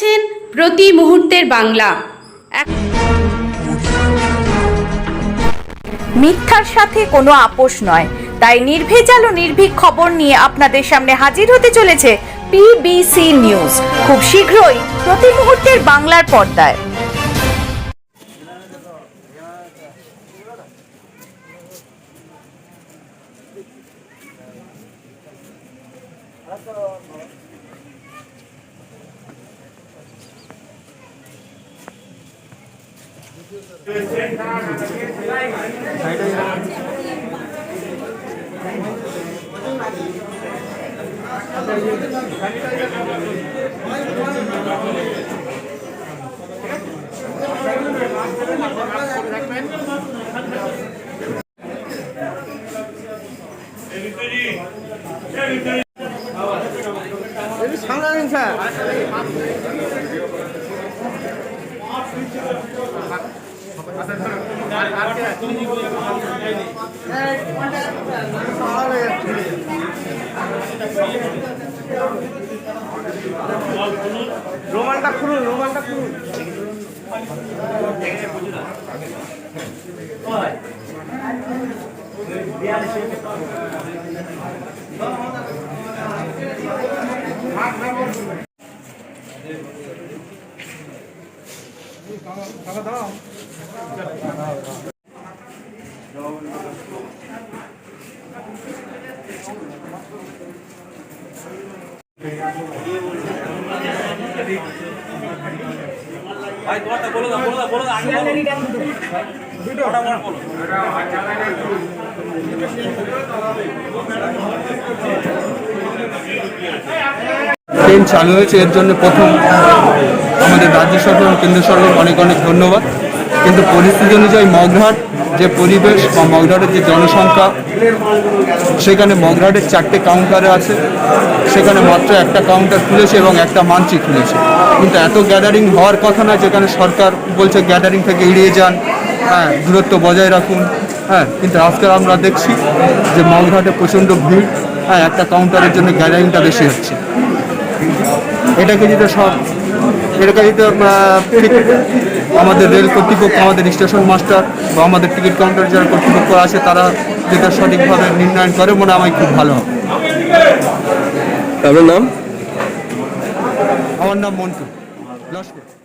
দেখছেন প্রতি মুহূর্তের বাংলা। মিথ্যার সাথে কোনো আপোষ নয়, তাই নির্ভেজাল ও নির্ভীক খবর নিয়ে আপনাদের সামনে হাজির হতে চলেছে পিবিসি নিউজ, খুব শীঘ্রই প্রতি মুহূর্তের বাংলার পর্দায়। রোমানটা খুলুন, রোমানটা খুলুন। ভাই তোমারটা বলো না, বলো না, বলো না, আগে বলো। ভিডিওটা বড় বলো। ট্রেন চালু হয়েছে, এর জন্য প্রথম আমাদের রাজ্য সরকার এবং কেন্দ্র সরকার অনেক অনেক ধন্যবাদ। কিন্তু পরিস্থিতি অনুযায়ী মগরাহাট যে পরিবেশ বা মগরাহাটের যে জনসংখ্যা, সেখানে মগরাহাটের 4টে কাউন্টারে আছে, সেখানে মাত্র একটা কাউন্টার খুলেছে এবং একটা মানচি খুলেছে। কিন্তু এত গ্যাদারিং হওয়ার কথা না, যেখানে সরকার বলছে গ্যাদারিং থেকে এড়িয়ে যান, দূরত্ব বজায় রাখুন। কিন্তু আজকে আমরা দেখছি যে মগরাহাটে প্রচণ্ড ভিড়, একটা কাউন্টারের জন্য গ্যাদারিংটা বেশি হচ্ছে। এটাকে যদি ঠিক আমাদের রেল কর্তৃপক্ষ, আমাদের স্টেশন মাস্টার বা আমাদের টিকিট কাউন্টার যারা কর্তৃপক্ষ আছে, তারা যেটা সঠিকভাবে নির্ণয়ন করে মনে হয় খুব ভালো হবে। আপনার নাম? আমার নাম মন্টু লস্কর।